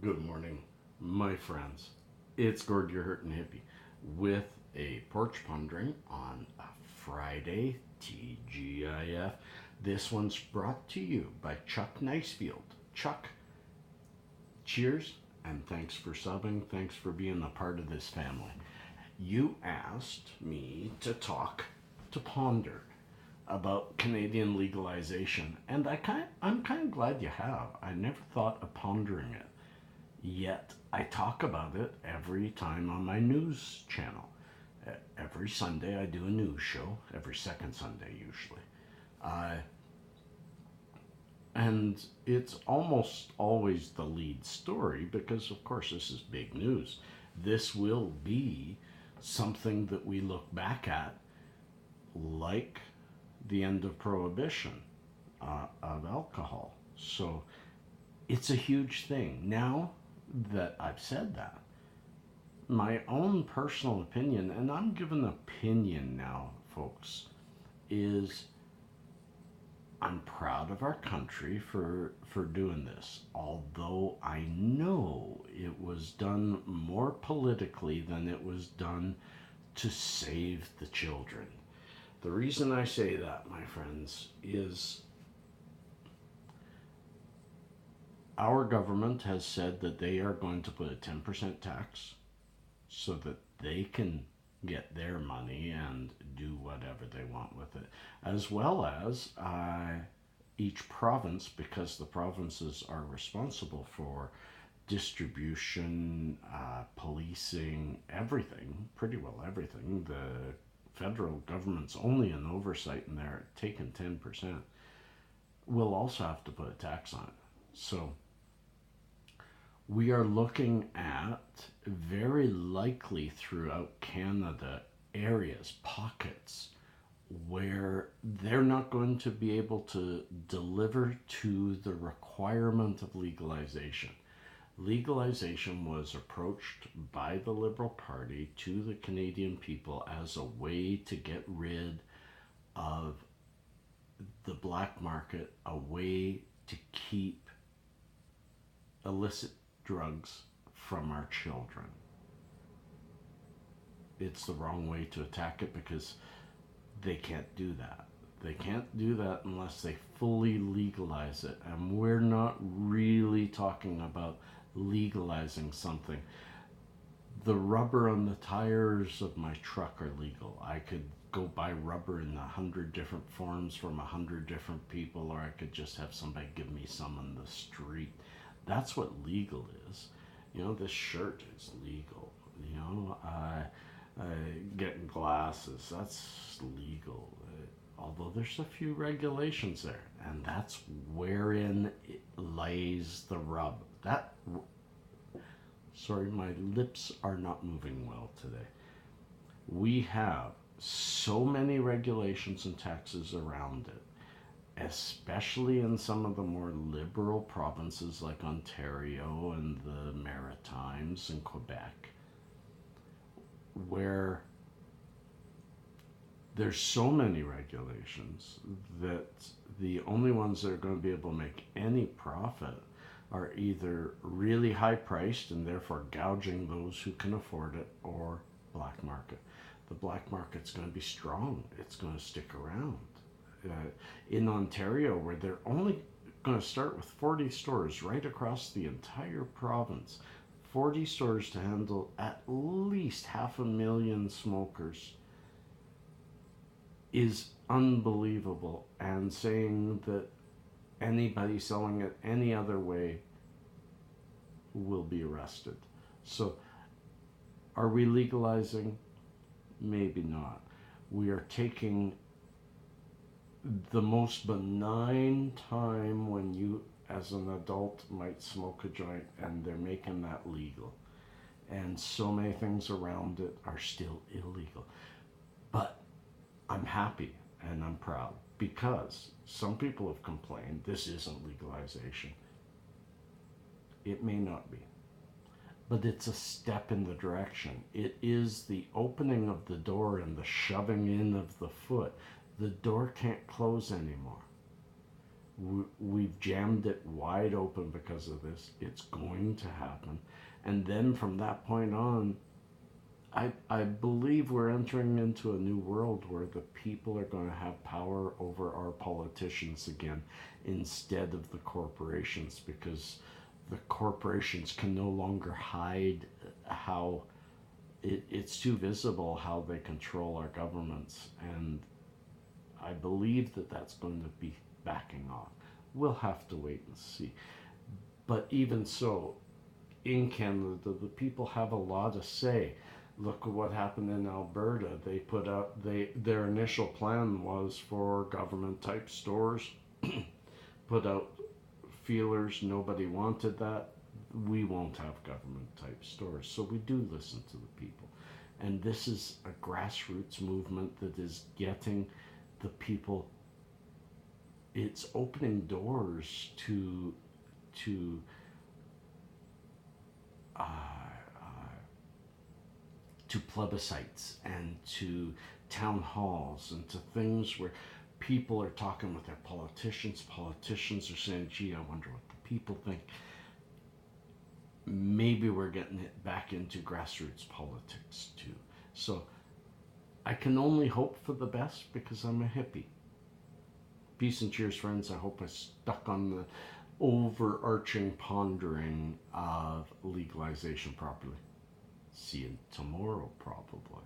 Good morning, my friends. It's Gord, your hurtin' hippie, with a porch pondering on a Friday, TGIF. This one's brought to you by Chuck Nicefield. Chuck, cheers and thanks for subbing. Thanks for being a part of this family. You asked me to ponder about Canadian legalization, and I'm kind of glad you have. I never thought of pondering it. Yet I talk about it every time on my news channel. Every Sunday I do a news show, every second Sunday usually. Uh, and it's almost always the lead story because, of course, this is big news. This will be something that we look back at like the end of prohibition of alcohol. So it's a huge thing. Now that I've said that, my own personal opinion, and I'm giving opinion now, folks, is I'm proud of our country for doing this. Although I know it was done more politically than it was done to save the children. The reason I say that, my friends, is our government has said that they are going to put a 10% tax so that they can get their money and do whatever they want with it, as well as each province, because the provinces are responsible for distribution, policing, everything, pretty well everything. The federal government's only an oversight and they're taking 10%. We'll also have to put a tax on it. So we are looking at very likely throughout Canada areas, pockets, where they're not going to be able to deliver to the requirement of legalization. Legalization was approached by the Liberal Party to the Canadian people as a way to get rid of the black market, a way to keep illicit drugs from our children. It's the wrong way to attack it because they can't do that. They can't do that unless they fully legalize it. And we're not really talking about legalizing something. The rubber on the tires of my truck are legal. I could go buy rubber in 100 different forms from 100 different people, or I could just have somebody give me some on the street. That's what legal is. You know, this shirt is legal. You know, getting glasses, that's legal. Although there's a few regulations there, and that's wherein it lays the rub. Sorry, my lips are not moving well today. We have so many regulations and taxes around it, especially in some of the more liberal provinces like Ontario and the Maritimes and Quebec, where there's so many regulations that the only ones that are going to be able to make any profit are either really high priced and therefore gouging those who can afford it, or black market. The black market's going to be strong. It's going to stick around. In Ontario, where they're only going to start with 40 stores right across the entire province, 40 stores to handle at least 500,000 smokers, is unbelievable. And saying that anybody selling it any other way will be arrested. So, are we legalizing? Maybe not. We are taking the most benign time when you, as an adult, might smoke a joint, and they're making that legal. And so many things around it are still illegal. But I'm happy and I'm proud because some people have complained this isn't legalization. It may not be, but it's a step in the direction. It is the opening of the door and the shoving in of the foot. The door can't close anymore. We've jammed it wide open because of this. It's going to happen. And then from that point on, I believe we're entering into a new world where the people are going to have power over our politicians again instead of the corporations, because the corporations can no longer hide how it's too visible how they control our governments. And I believe that that's going to be backing off. We'll have to wait and see. But even so, in Canada, the people have a lot to say. Look at what happened in Alberta. They put out their initial plan was for government type stores. Put out feelers. Nobody wanted that. We won't have government type stores. So we do listen to the people. And this is a grassroots movement that is getting the people, it's opening doors to uh, to plebiscites and to town halls and to things where people are talking with their politicians. Politicians are saying, gee, I wonder what the people think. Maybe we're getting it back into grassroots politics too. So I can only hope for the best because I'm a hippie. Peace and cheers, friends. I hope I stuck on the overarching pondering of legalization properly. See you tomorrow, probably.